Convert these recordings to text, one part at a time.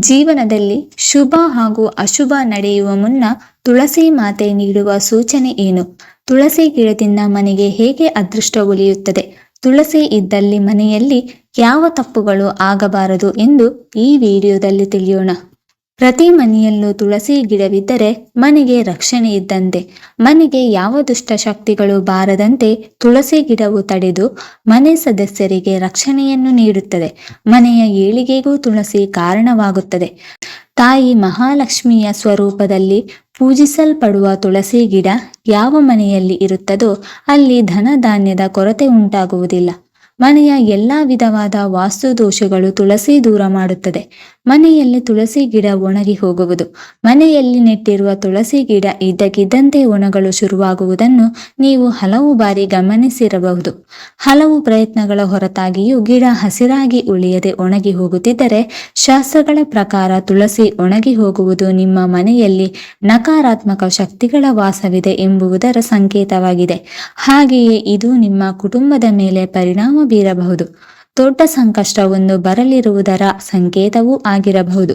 ಜೀವನದಲ್ಲಿ ಶುಭ ಹಾಗೂ ಅಶುಭ ನಡೆಯುವ ಮುನ್ನ ತುಳಸಿ ಮಾತೆ ನೀಡುವ ಸೂಚನೆ ಏನು? ತುಳಸಿ ಗಿಡದಿಂದ ಮನೆಗೆ ಹೇಗೆ ಅದೃಷ್ಟ ಒಲಿಯುತ್ತದೆ? ತುಳಸಿ ಇದ್ದಲ್ಲಿ ಮನೆಯಲ್ಲಿ ಯಾವ ತಪ್ಪುಗಳು ಆಗಬಾರದು ಎಂದು ಈ ವಿಡಿಯೋದಲ್ಲಿ ತಿಳಿಯೋಣ. ಪ್ರತಿ ಮನೆಯಲ್ಲೂ ತುಳಸಿ ಗಿಡವಿದ್ದರೆ ಮನೆಗೆ ರಕ್ಷಣೆ ಇದ್ದಂತೆ. ಮನೆಗೆ ಯಾವ ದುಷ್ಟ ಶಕ್ತಿಗಳು ಬಾರದಂತೆ ತುಳಸಿ ಗಿಡವು ತಡೆದು ಮನೆ ಸದಸ್ಯರಿಗೆ ರಕ್ಷಣೆಯನ್ನು ನೀಡುತ್ತದೆ. ಮನೆಯ ಏಳಿಗೆಗೂ ತುಳಸಿ ಕಾರಣವಾಗುತ್ತದೆ. ತಾಯಿ ಮಹಾಲಕ್ಷ್ಮಿಯ ಸ್ವರೂಪದಲ್ಲಿ ಪೂಜಿಸಲ್ಪಡುವ ತುಳಸಿ ಗಿಡ ಯಾವ ಮನೆಯಲ್ಲಿ ಇರುತ್ತದೋ ಅಲ್ಲಿ ಧನ ಧಾನ್ಯದ ಕೊರತೆ ಉಂಟಾಗುವುದಿಲ್ಲ. ಮನೆಯ ಎಲ್ಲಾ ವಿಧವಾದ ವಾಸ್ತು ದೋಷಗಳು ತುಳಸಿ ದೂರ ಮಾಡುತ್ತದೆ. ಮನೆಯಲ್ಲಿ ತುಳಸಿ ಗಿಡ ಒಣಗಿ ಹೋಗುವುದು. ಮನೆಯಲ್ಲಿ ನೆಟ್ಟಿರುವ ತುಳಸಿ ಗಿಡ ಇದ್ದಕ್ಕಿದ್ದಂತೆ ಒಣಗಲು ಶುರುವಾಗುವುದನ್ನು ನೀವು ಹಲವು ಬಾರಿ ಗಮನಿಸಿರಬಹುದು. ಹಲವು ಪ್ರಯತ್ನಗಳ ಹೊರತಾಗಿಯೂ ಗಿಡ ಹಸಿರಾಗಿ ಉಳಿಯದೆ ಒಣಗಿ ಹೋಗುತ್ತಿದ್ದರೆ ಶಾಸ್ತ್ರಗಳ ಪ್ರಕಾರ ತುಳಸಿ ಒಣಗಿ ಹೋಗುವುದು ನಿಮ್ಮ ಮನೆಯಲ್ಲಿ ನಕಾರಾತ್ಮಕ ಶಕ್ತಿಗಳ ವಾಸವಿದೆ ಎಂಬುದರ ಸಂಕೇತವಾಗಿದೆ. ಹಾಗೆಯೇ ಇದು ನಿಮ್ಮ ಕುಟುಂಬದ ಮೇಲೆ ಪರಿಣಾಮ ಬೀರಬಹುದು. ದೊಡ್ಡ ಸಂಕಷ್ಟವೊಂದು ಬರಲಿರುವುದರ ಸಂಕೇತವೂ ಆಗಿರಬಹುದು.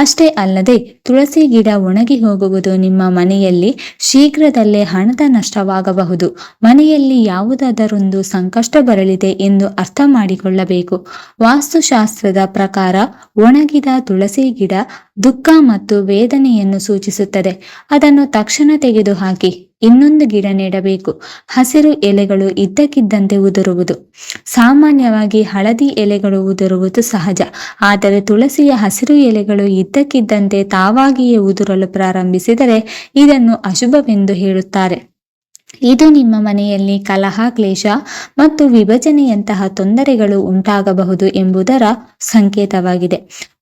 ಅಷ್ಟೇ ಅಲ್ಲದೆ ತುಳಸಿ ಗಿಡ ಒಣಗಿ ಹೋಗುವುದು ನಿಮ್ಮ ಮನೆಯಲ್ಲಿ ಶೀಘ್ರದಲ್ಲೇ ಹಣದ ನಷ್ಟವಾಗಬಹುದು. ಮನೆಯಲ್ಲಿ ಯಾವುದಾದರೊಂದು ಸಂಕಷ್ಟ ಬರಲಿದೆ ಎಂದು ಅರ್ಥ ಮಾಡಿಕೊಳ್ಳಬೇಕು. ವಾಸ್ತುಶಾಸ್ತ್ರದ ಪ್ರಕಾರ ಒಣಗಿದ ತುಳಸಿ ಗಿಡ ದುಃಖ ಮತ್ತು ವೇದನೆಯನ್ನು ಸೂಚಿಸುತ್ತದೆ. ಅದನ್ನು ತಕ್ಷಣ ತೆಗೆದುಹಾಕಿ ಇನ್ನೊಂದು ಗಿಡ ನೆಡಬೇಕು. ಹಸಿರು ಎಲೆಗಳು ಇದ್ದಕ್ಕಿದ್ದಂತೆ ಉದುರುವುದು. ಸಾಮಾನ್ಯವಾಗಿ ಹಳದಿ ಎಲೆಗಳು ಉದುರುವುದು ಸಹಜ. ಆದರೆ ತುಳಸಿಯ ಹಸಿರು ಎಲೆಗಳು ಇದ್ದಕ್ಕಿದ್ದಂತೆ ತಾವಾಗಿಯೇ ಉದುರಲು ಪ್ರಾರಂಭಿಸಿದರೆ ಇದನ್ನು ಅಶುಭವೆಂದು ಹೇಳುತ್ತಾರೆ. ಇದು ನಿಮ್ಮ ಮನೆಯಲ್ಲಿ ಕಲಹ, ಕ್ಲೇಶ ಮತ್ತು ವಿಭಜನೆಯಂತಹ ತೊಂದರೆಗಳು ಉಂಟಾಗಬಹುದು ಎಂಬುದರ ಸಂಕೇತವಾಗಿದೆ.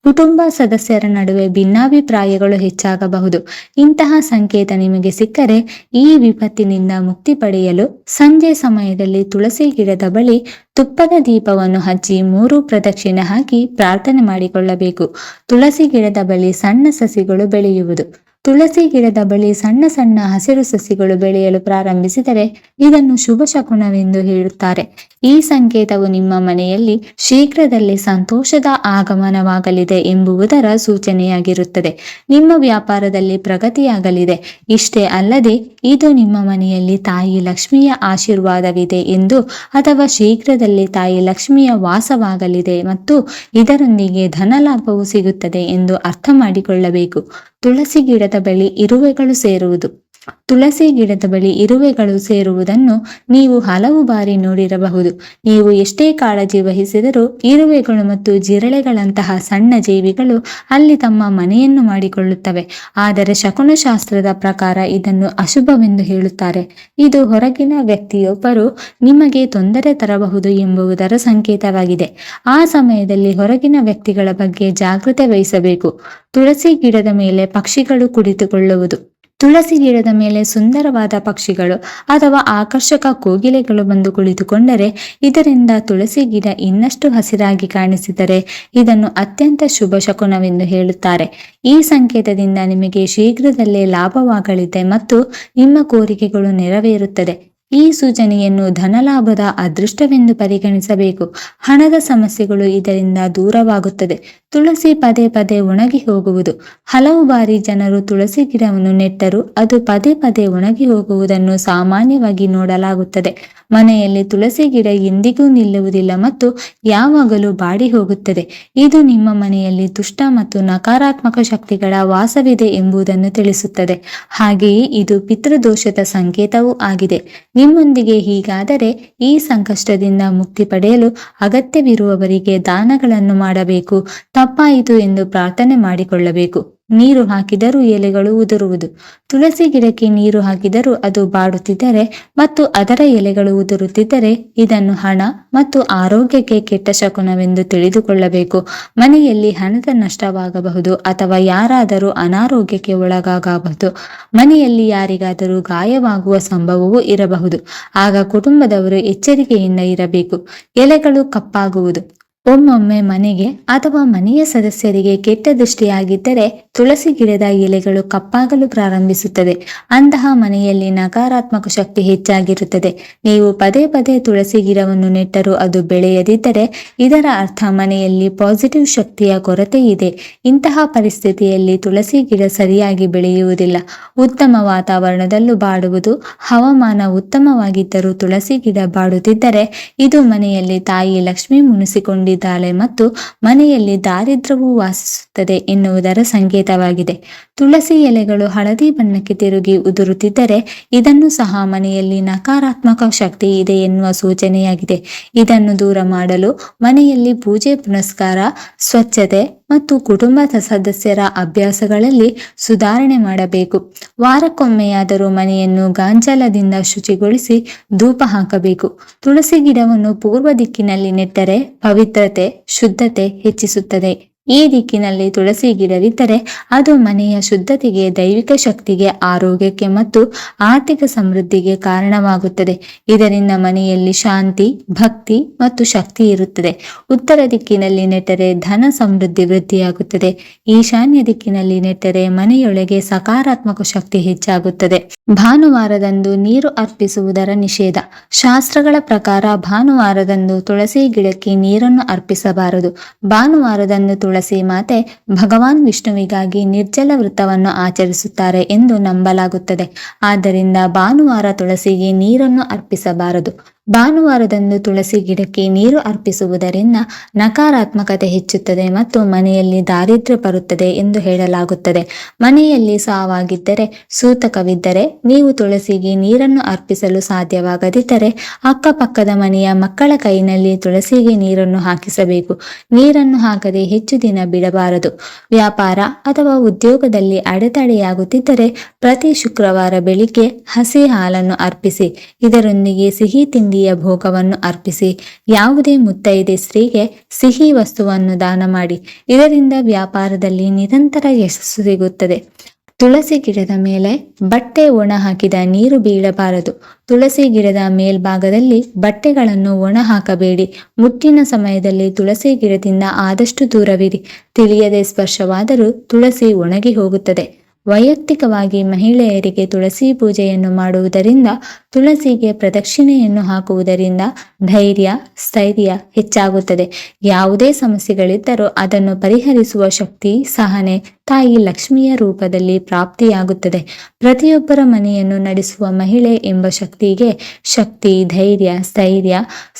ಕುಟುಂಬ ಸದಸ್ಯರ ನಡುವೆ ಭಿನ್ನಾಭಿಪ್ರಾಯಗಳು ಹೆಚ್ಚಾಗಬಹುದು. ಇಂತಹ ಸಂಕೇತ ನಿಮಗೆ ಸಿಕ್ಕರೆ ಈ ವಿಪತ್ತಿನಿಂದ ಮುಕ್ತಿ ಪಡೆಯಲು ಸಂಜೆ ಸಮಯದಲ್ಲಿ ತುಳಸಿ ಗಿಡದ ಬಳಿ ತುಪ್ಪದ ದೀಪವನ್ನು ಹಚ್ಚಿ 3 ಪ್ರದಕ್ಷಿಣೆ ಹಾಕಿ ಪ್ರಾರ್ಥನೆ ಮಾಡಿಕೊಳ್ಳಬೇಕು. ತುಳಸಿ ಗಿಡದ ಬಳಿ ಸಣ್ಣ ಸಸಿಗಳು ಬೆಳೆಯುವುದು. ತುಳಸಿ ಗಿಡದ ಬಳಿ ಸಣ್ಣ ಸಣ್ಣ ಹಸಿರು ಸಸಿಗಳು ಬೆಳೆಯಲು ಪ್ರಾರಂಭಿಸಿದರೆ ಇದನ್ನು ಶುಭ ಶಕುನವೆಂದು ಹೇಳುತ್ತಾರೆ. ಈ ಸಂಕೇತವು ನಿಮ್ಮ ಮನೆಯಲ್ಲಿ ಶೀಘ್ರದಲ್ಲೇ ಸಂತೋಷದ ಆಗಮನವಾಗಲಿದೆ ಎಂಬುದರ ಸೂಚನೆಯಾಗಿರುತ್ತದೆ. ನಿಮ್ಮ ವ್ಯಾಪಾರದಲ್ಲಿ ಪ್ರಗತಿಯಾಗಲಿದೆ. ಇಷ್ಟೇ ಅಲ್ಲದೆ ಇದು ನಿಮ್ಮ ಮನೆಯಲ್ಲಿ ತಾಯಿ ಲಕ್ಷ್ಮಿಯ ಆಶೀರ್ವಾದವಿದೆ ಎಂದು ಅಥವಾ ಶೀಘ್ರದಲ್ಲೇ ತಾಯಿ ಲಕ್ಷ್ಮಿಯ ವಾಸವಾಗಲಿದೆ ಮತ್ತು ಇದರೊಂದಿಗೆ ಧನಲಾಭವು ಸಿಗುತ್ತದೆ ಎಂದು ಅರ್ಥ ಮಾಡಿಕೊಳ್ಳಬೇಕು. ತುಳಸಿ ಗಿಡದ ಬಳಿ ಇರುವೆಗಳು ಸೇರುವುದು. ತುಳಸಿ ಗಿಡದ ಬಳಿ ಇರುವೆಗಳು ಸೇರುವುದನ್ನು ನೀವು ಹಲವು ಬಾರಿ ನೋಡಿರಬಹುದು. ನೀವು ಎಷ್ಟೇ ಕಾಳಜಿ ವಹಿಸಿದರೂ ಇರುವೆಗಳು ಮತ್ತು ಜಿರಳೆಗಳಂತಹ ಸಣ್ಣ ಜೀವಿಗಳು ಅಲ್ಲಿ ತಮ್ಮ ಮನೆಯನ್ನು ಮಾಡಿಕೊಳ್ಳುತ್ತವೆ. ಆದರೆ ಶಕುನಶಾಸ್ತ್ರದ ಪ್ರಕಾರ ಇದನ್ನು ಅಶುಭವೆಂದು ಹೇಳುತ್ತಾರೆ. ಇದು ಹೊರಗಿನ ವ್ಯಕ್ತಿಯೊಬ್ಬರು ನಿಮಗೆ ತೊಂದರೆ ತರಬಹುದು ಎಂಬುದರ ಸಂಕೇತವಾಗಿದೆ. ಆ ಸಮಯದಲ್ಲಿ ಹೊರಗಿನ ವ್ಯಕ್ತಿಗಳ ಬಗ್ಗೆ ಜಾಗೃತೆ ವಹಿಸಬೇಕು. ತುಳಸಿ ಗಿಡದ ಮೇಲೆ ಪಕ್ಷಿಗಳು ಕುಳಿತುಕೊಳ್ಳುವುದು. ತುಳಸಿ ಗಿಡದ ಮೇಲೆ ಸುಂದರವಾದ ಪಕ್ಷಿಗಳು ಅಥವಾ ಆಕರ್ಷಕ ಕೋಗಿಲೆಗಳು ಬಂದು ಕುಳಿತುಕೊಂಡರೆ ಇದರಿಂದ ತುಳಸಿ ಗಿಡ ಇನ್ನಷ್ಟು ಹಸಿರಾಗಿ ಕಾಣಿಸಿದರೆ ಇದನ್ನು ಅತ್ಯಂತ ಶುಭ ಶಕುನವೆಂದು ಹೇಳುತ್ತಾರೆ. ಈ ಸಂಕೇತದಿಂದ ನಿಮಗೆ ಶೀಘ್ರದಲ್ಲೇ ಲಾಭವಾಗಲಿದೆ ಮತ್ತು ನಿಮ್ಮ ಕೋರಿಕೆಗಳು ನೆರವೇರುತ್ತದೆ. ಈ ಸೂಚನೆಯನ್ನು ಧನಲಾಭದ ಅದೃಷ್ಟವೆಂದು ಪರಿಗಣಿಸಬೇಕು. ಹಣದ ಸಮಸ್ಯೆಗಳು ಇದರಿಂದ ದೂರವಾಗುತ್ತದೆ. ತುಳಸಿ ಪದೇ ಪದೇ ಒಣಗಿ ಹೋಗುವುದು. ಹಲವು ಬಾರಿ ಜನರು ತುಳಸಿ ಗಿಡವನ್ನು ನೆಟ್ಟರೂ ಅದು ಪದೇ ಪದೇ ಒಣಗಿ ಹೋಗುವುದನ್ನು ಸಾಮಾನ್ಯವಾಗಿ ನೋಡಲಾಗುತ್ತದೆ. ಮನೆಯಲ್ಲಿ ತುಳಸಿ ಗಿಡ ಎಂದಿಗೂ ನಿಲ್ಲುವುದಿಲ್ಲ ಮತ್ತು ಯಾವಾಗಲೂ ಬಾಡಿ ಹೋಗುತ್ತದೆ. ಇದು ನಿಮ್ಮ ಮನೆಯಲ್ಲಿ ದುಷ್ಟ ಮತ್ತು ನಕಾರಾತ್ಮಕ ಶಕ್ತಿಗಳ ವಾಸವಿದೆ ಎಂಬುದನ್ನು ತಿಳಿಸುತ್ತದೆ. ಹಾಗೆಯೇ ಇದು ಪಿತೃದೋಷದ ಸಂಕೇತವೂ ಆಗಿದೆ. ನಿಮ್ಮೊಂದಿಗೆ ಹೀಗಾದರೆ ಈ ಸಂಕಷ್ಟದಿಂದ ಮುಕ್ತಿ ಪಡೆಯಲು ಅಗತ್ಯವಿರುವವರಿಗೆ ದಾನಗಳನ್ನು ಮಾಡಬೇಕು. ತಪ್ಪಾಯಿತು ಎಂದು ಪ್ರಾರ್ಥನೆ ಮಾಡಿಕೊಳ್ಳಬೇಕು. ನೀರು ಹಾಕಿದರೂ ಎಲೆಗಳು ಉದುರುವುದು. ತುಳಸಿ ಗಿಡಕ್ಕೆ ನೀರು ಹಾಕಿದರೂ ಅದು ಬಾಡುತ್ತಿದ್ದರೆ ಮತ್ತು ಅದರ ಎಲೆಗಳು ಉದುರುತ್ತಿದ್ದರೆ ಇದನ್ನು ಹಣ ಮತ್ತು ಆರೋಗ್ಯಕ್ಕೆ ಕೆಟ್ಟ ಶಕುನವೆಂದು ತಿಳಿದುಕೊಳ್ಳಬೇಕು. ಮನೆಯಲ್ಲಿ ಹಣದ ನಷ್ಟವಾಗಬಹುದು ಅಥವಾ ಯಾರಾದರೂ ಅನಾರೋಗ್ಯಕ್ಕೆ ಒಳಗಾಗಬಹುದು. ಮನೆಯಲ್ಲಿ ಯಾರಿಗಾದರೂ ಗಾಯವಾಗುವ ಸಂಭವವೂ ಇರಬಹುದು. ಆಗ ಕುಟುಂಬದವರು ಎಚ್ಚರಿಕೆಯಿಂದ ಇರಬೇಕು. ಎಲೆಗಳು ಕಪ್ಪಾಗುವುದು. ಒಮ್ಮೊಮ್ಮೆ ಮನೆಗೆ ಅಥವಾ ಮನೆಯ ಸದಸ್ಯರಿಗೆ ಕೆಟ್ಟ ದೃಷ್ಟಿಯಾಗಿದ್ದರೆ ತುಳಸಿ ಗಿಡದ ಎಲೆಗಳು ಕಪ್ಪಾಗಲು ಪ್ರಾರಂಭಿಸುತ್ತದೆ. ಅಂತಹ ಮನೆಯಲ್ಲಿ ನಕಾರಾತ್ಮಕ ಶಕ್ತಿ ಹೆಚ್ಚಾಗಿರುತ್ತದೆ. ನೀವು ಪದೇ ಪದೇ ತುಳಸಿ ಗಿಡವನ್ನು ನೆಟ್ಟರೂ ಅದು ಬೆಳೆಯದಿದ್ದರೆ ಇದರ ಅರ್ಥ ಮನೆಯಲ್ಲಿ ಪಾಸಿಟಿವ್ ಶಕ್ತಿಯ ಕೊರತೆ ಇದೆ. ಇಂತಹ ಪರಿಸ್ಥಿತಿಯಲ್ಲಿ ತುಳಸಿ ಗಿಡ ಸರಿಯಾಗಿ ಬೆಳೆಯುವುದಿಲ್ಲ. ಉತ್ತಮ ವಾತಾವರಣದಲ್ಲೂ ಬಾಡುವುದು. ಹವಾಮಾನ ಉತ್ತಮವಾಗಿದ್ದರೂ ತುಳಸಿ ಗಿಡ ಬಾಡುತ್ತಿದ್ದರೆ ಇದು ಮನೆಯಲ್ಲಿ ತಾಯಿ ಲಕ್ಷ್ಮಿ ಮುನಿಸಿಕೊಂಡಿದ್ದಾಳೆ ಮತ್ತು ಮನೆಯಲ್ಲಿ ದಾರಿದ್ರ್ಯವು ವಾಸಿಸುತ್ತದೆ ಎನ್ನುವುದರ ಸಂಕೇತವಾಗಿದೆ. ತುಳಸಿ ಎಲೆಗಳು ಹಳದಿ ಬಣ್ಣಕ್ಕೆ ತಿರುಗಿ ಉದುರುತ್ತಿದ್ದರೆ ಇದನ್ನು ಸಹ ಮನೆಯಲ್ಲಿ ನಕಾರಾತ್ಮಕ ಶಕ್ತಿ ಇದೆ ಎನ್ನುವ ಸೂಚನೆಯಾಗಿದೆ. ಇದನ್ನು ದೂರ ಮಾಡಲು ಮನೆಯಲ್ಲಿ ಪೂಜೆ ಪುನಸ್ಕಾರ, ಸ್ವಚ್ಛತೆ ಮತ್ತು ಕುಟುಂಬದ ಸದಸ್ಯರ ಅಭ್ಯಾಸಗಳಲ್ಲಿ ಸುಧಾರಣೆ ಮಾಡಬೇಕು. ವಾರಕ್ಕೊಮ್ಮೆಯಾದರೂ ಮನೆಯನ್ನು ಗಾಂಜಲದಿಂದ ಶುಚಿಗೊಳಿಸಿ ಧೂಪ ಹಾಕಬೇಕು. ತುಳಸಿ ಗಿಡವನ್ನು ಪೂರ್ವ ದಿಕ್ಕಿನಲ್ಲಿ ನೆಟ್ಟರೆ ಪವಿತ್ರತೆ, ಶುದ್ಧತೆ ಹೆಚ್ಚಿಸುತ್ತದೆ. ಈ ದಿಕ್ಕಿನಲ್ಲಿ ತುಳಸಿ ಗಿಡವಿದ್ದರೆ ಅದು ಮನೆಯ ಶುದ್ಧತೆಗೆ, ದೈವಿಕ ಶಕ್ತಿಗೆ, ಆರೋಗ್ಯಕ್ಕೆ ಮತ್ತು ಆರ್ಥಿಕ ಸಮೃದ್ಧಿಗೆ ಕಾರಣವಾಗುತ್ತದೆ. ಇದರಿಂದ ಮನೆಯಲ್ಲಿ ಶಾಂತಿ, ಭಕ್ತಿ ಮತ್ತು ಶಕ್ತಿ ಇರುತ್ತದೆ. ಉತ್ತರ ದಿಕ್ಕಿನಲ್ಲಿ ನೆಟ್ಟರೆ ಧನ ಸಮೃದ್ಧಿ ವೃದ್ಧಿಯಾಗುತ್ತದೆ. ಈಶಾನ್ಯ ದಿಕ್ಕಿನಲ್ಲಿ ನೆಟ್ಟರೆ ಮನೆಯೊಳಗೆ ಸಕಾರಾತ್ಮಕ ಶಕ್ತಿ ಹೆಚ್ಚಾಗುತ್ತದೆ. ಭಾನುವಾರದಂದು ನೀರು ಅರ್ಪಿಸುವುದರ ನಿಷೇಧ. ಶಾಸ್ತ್ರಗಳ ಪ್ರಕಾರ ಭಾನುವಾರದಂದು ತುಳಸಿ ಗಿಡಕ್ಕೆ ನೀರನ್ನು ಅರ್ಪಿಸಬಾರದು. ಭಾನುವಾರದಂದು ತುಳಸಿ ಮಾತೆ ಭಗವಾನ್ ವಿಷ್ಣುವಿಗಾಗಿ ನಿರ್ಜಲ ವ್ರತವನ್ನು ಆಚರಿಸುತ್ತಾರೆ ಎಂದು ನಂಬಲಾಗುತ್ತದೆ. ಆದ್ದರಿಂದ ಭಾನುವಾರ ತುಳಸಿಗೆ ನೀರನ್ನು ಅರ್ಪಿಸಬಾರದು. ಭಾನುವಾರದಂದು ತುಳಸಿ ಗಿಡಕ್ಕೆ ನೀರು ಅರ್ಪಿಸುವುದರಿಂದ ನಕಾರಾತ್ಮಕತೆ ಹೆಚ್ಚುತ್ತದೆ ಮತ್ತು ಮನೆಯಲ್ಲಿ ದಾರಿದ್ರ್ಯ ಬರುತ್ತದೆ ಎಂದು ಹೇಳಲಾಗುತ್ತದೆ. ಮನೆಯಲ್ಲಿ ಸಾವಾಗಿದ್ದರೆ, ಸೂತಕವಿದ್ದರೆ, ನೀವು ತುಳಸಿಗೆ ನೀರನ್ನು ಅರ್ಪಿಸಲು ಸಾಧ್ಯವಾಗದಿದ್ದರೆ ಅಕ್ಕಪಕ್ಕದ ಮನೆಯ ಮಕ್ಕಳ ಕೈನಲ್ಲಿ ತುಳಸಿಗೆ ನೀರನ್ನು ಹಾಕಿಸಬೇಕು. ನೀರನ್ನು ಹಾಕದೆ ಹೆಚ್ಚು ದಿನ ಬಿಡಬಾರದು. ವ್ಯಾಪಾರ ಅಥವಾ ಉದ್ಯೋಗದಲ್ಲಿ ಅಡೆತಡೆಯಾಗುತ್ತಿದ್ದರೆ ಪ್ರತಿ ಶುಕ್ರವಾರ ಬೆಳಿಗ್ಗೆ ಹಸಿ ಹಾಲನ್ನು ಅರ್ಪಿಸಿ. ಇದರೊಂದಿಗೆ ಸಿಹಿ ತಿಂಡಿಯ ಭೋಗವನ್ನು ಅರ್ಪಿಸಿ. ಯಾವುದೇ ಮುತ್ತೈದೆ ಸ್ತ್ರೀಗೆ ಸಿಹಿ ವಸ್ತುವನ್ನು ದಾನ ಮಾಡಿ. ಇದರಿಂದ ವ್ಯಾಪಾರದಲ್ಲಿ ನಿರಂತರ ಯಶಸ್ಸು ಸಿಗುತ್ತದೆ. ತುಳಸಿ ಗಿಡದ ಮೇಲೆ ಬಟ್ಟೆ ಒಣ ಹಾಕಿದ ನೀರು ಬೀಳಬಾರದು. ತುಳಸಿ ಗಿಡದ ಮೇಲ್ಭಾಗದಲ್ಲಿ ಬಟ್ಟೆಗಳನ್ನು ಒಣ ಹಾಕಬೇಡಿ. ಮುಟ್ಟಿನ ಸಮಯದಲ್ಲಿ ತುಳಸಿ ಗಿಡದಿಂದ ಆದಷ್ಟು ದೂರವಿರಿ. ತಿಳಿಯದೆ ಸ್ಪರ್ಶವಾದರೂ ತುಳಸಿ ಒಣಗಿ ಹೋಗುತ್ತದೆ. ವೈಯಕ್ತಿಕವಾಗಿ ಮಹಿಳೆಯರಿಗೆ ತುಳಸಿ ಪೂಜೆಯನ್ನು ಮಾಡುವುದರಿಂದ, ತುಳಸಿಗೆ ಪ್ರದಕ್ಷಿಣೆಯನ್ನು ಹಾಕುವುದರಿಂದ ಧೈರ್ಯ, ಸ್ಥೈರ್ಯ ಹೆಚ್ಚಾಗುತ್ತದೆ. ಯಾವುದೇ ಸಮಸ್ಯೆಗಳಿದ್ದರೂ ಅದನ್ನು ಪರಿಹರಿಸುವ ಶಕ್ತಿ, ಸಹನೆ ತಾಯಿ ಲಕ್ಷ್ಮಿಯ ರೂಪದಲ್ಲಿ ಪ್ರಾಪ್ತಿಯಾಗುತ್ತದೆ. ಪ್ರತಿಯೊಬ್ಬರ ಮನೆಯನ್ನು ನಡೆಸುವ ಮಹಿಳೆ ಎಂಬ ಶಕ್ತಿಗೆ ಶಕ್ತಿ, ಧೈರ್ಯ, ಸ್ಥೈರ್ಯ,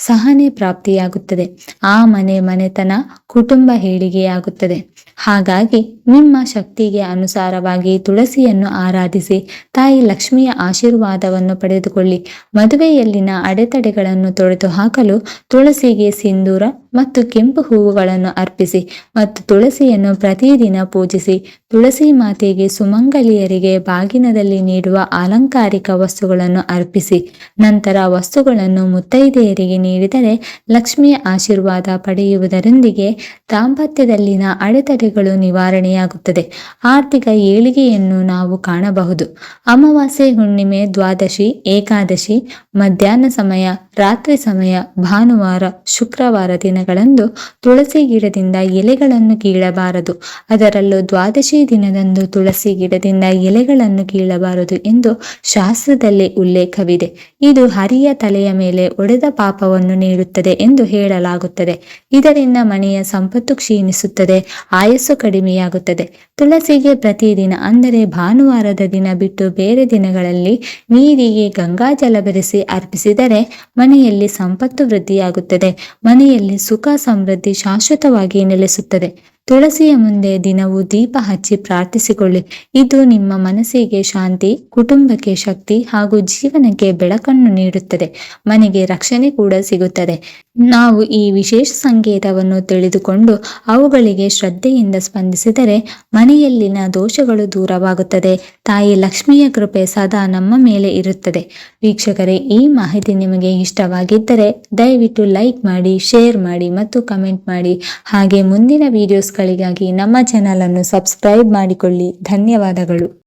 ಸಹನೆ ಪ್ರಾಪ್ತಿಯಾಗುತ್ತದೆ. ಆ ಮನೆತನ, ಕುಟುಂಬ ಏಳಿಗೆಯಾಗುತ್ತದೆ. ಹಾಗಾಗಿ ನಿಮ್ಮ ಶಕ್ತಿಗೆ ಅನುಸಾರವಾಗಿ ತುಳಸಿಯನ್ನು ಆರಾಧಿಸಿ ತಾಯಿ ಲಕ್ಷ್ಮಿಯ ಆಶೀರ್ವಾದವನ್ನು ಪಡೆದುಕೊಳ್ಳಿ. ಮದುವೆಯಲ್ಲಿನ ಅಡೆತಡೆಗಳನ್ನು ತೊಡೆದು ಹಾಕಲು ತುಳಸಿಗೆ ಸಿಂಧೂರ ಮತ್ತು ಕೆಂಪು ಹೂವುಗಳನ್ನು ಅರ್ಪಿಸಿ ಮತ್ತು ತುಳಸಿಯನ್ನು ಪ್ರತಿದಿನ ಪೂಜಿಸಿ. ತುಳಸಿ ಮಾತೆಗೆ ಸುಮಂಗಲಿಯರಿಗೆ ಬಾಗಿನದಲ್ಲಿ ನೀಡುವ ಅಲಂಕಾರಿಕ ವಸ್ತುಗಳನ್ನು ಅರ್ಪಿಸಿ. ನಂತರ ವಸ್ತುಗಳನ್ನು ಮುತ್ತೈದೆಯರಿಗೆ ನೀಡಿದರೆ ಲಕ್ಷ್ಮಿಯ ಆಶೀರ್ವಾದ ಪಡೆಯುವುದರೊಂದಿಗೆ ದಾಂಪತ್ಯದಲ್ಲಿನ ಅಡೆತಡೆಗಳು ನಿವಾರಣೆಯಾಗುತ್ತದೆ. ಆರ್ಥಿಕ ಏಳಿಗೆಯನ್ನು ನಾವು ಕಾಣಬಹುದು. ಅಮಾವಾಸ್ಯೆ, ಹುಣ್ಣಿಮೆ, ದ್ವಾದಶಿ, ಏಕಾದಶಿ, ಮಧ್ಯಾಹ್ನ ಸಮಯ, ರಾತ್ರಿ ಸಮಯ, ಭಾನುವಾರ, ಶುಕ್ರವಾರ ದಿನಗಳಂದು ತುಳಸಿ ಗಿಡದಿಂದ ಎಲೆಗಳನ್ನು ಕೀಳಬಾರದು. ಅದರಲ್ಲೂ ದ್ವಾದಶಿ ದಿನದಂದು ತುಳಸಿ ಗಿಡದಿಂದ ಎಲೆಗಳನ್ನು ಕೀಳಬಾರದು ಎಂದು ಶಾಸ್ತ್ರದಲ್ಲಿ ಉಲ್ಲೇಖವಿದೆ. ಇದು ಹರಿಯ ತಲೆಯ ಮೇಲೆ ಒಡೆದ ಪಾಪವನ್ನು ನೀಡುತ್ತದೆ ಎಂದು ಹೇಳಲಾಗುತ್ತದೆ. ಇದರಿಂದ ಮನೆಯ ಸಂಪತ್ತು ಕ್ಷೀಣಿಸುತ್ತದೆ, ಆಯಸ್ಸು ಕಡಿಮೆಯಾಗುತ್ತದೆ. ತುಳಸಿಗೆ ಪ್ರತಿದಿನ ಅಂದರೆ ಭಾನುವಾರದ ದಿನ ಬಿಟ್ಟು ಬೇರೆ ದಿನಗಳಲ್ಲಿ ನೀರಿಗೆ ಗಂಗಾಜಲ ಬೆರೆಸಿ ಅರ್ಪಿಸಿದರೆ ಮನೆಯಲ್ಲಿ ಸಂಪತ್ತು ವೃದ್ಧಿಯಾಗುತ್ತದೆ. ಮನೆಯಲ್ಲಿ ಸುಖ ಸಮೃದ್ಧಿ ಶಾಶ್ವತವಾಗಿ ನೆಲೆಸುತ್ತದೆ. ತುಳಸಿಯ ಮುಂದೆ ದಿನವೂ ದೀಪ ಹಚ್ಚಿ ಪ್ರಾರ್ಥಿಸಿಕೊಳ್ಳಿ. ಇದು ನಿಮ್ಮ ಮನಸ್ಸಿಗೆ ಶಾಂತಿ, ಕುಟುಂಬಕ್ಕೆ ಶಕ್ತಿ ಹಾಗೂ ಜೀವನಕ್ಕೆ ಬೆಳಕನ್ನು ನೀಡುತ್ತದೆ. ಮನೆಗೆ ರಕ್ಷಣೆ ಕೂಡ ಸಿಗುತ್ತದೆ. ನಾವು ಈ ವಿಶೇಷ ಸಂಕೇತವನ್ನು ತಿಳಿದುಕೊಂಡು ಅವುಗಳಿಗೆ ಶ್ರದ್ಧೆಯಿಂದ ಸ್ಪಂದಿಸಿದರೆ ಮನೆಯಲ್ಲಿನ ದೋಷಗಳು ದೂರವಾಗುತ್ತದೆ. ತಾಯಿ ಲಕ್ಷ್ಮಿಯ ಕೃಪೆ ಸದಾ ನಮ್ಮ ಮೇಲೆ ಇರುತ್ತದೆ. ವೀಕ್ಷಕರೇ, ಈ ಮಾಹಿತಿ ನಿಮಗೆ ಇಷ್ಟವಾಗಿದ್ದರೆ ದಯವಿಟ್ಟು ಲೈಕ್ ಮಾಡಿ, ಶೇರ್ ಮಾಡಿ ಮತ್ತು ಕಮೆಂಟ್ ಮಾಡಿ. ಹಾಗೆ ಮುಂದಿನ ವಿಡಿಯೋಸ್ಗಳಿಗಾಗಿ ನಮ್ಮ ಚಾನಲ್ ಅನ್ನು ಸಬ್ಸ್ಕ್ರೈಬ್ ಮಾಡಿಕೊಳ್ಳಿ. ಧನ್ಯವಾದಗಳು.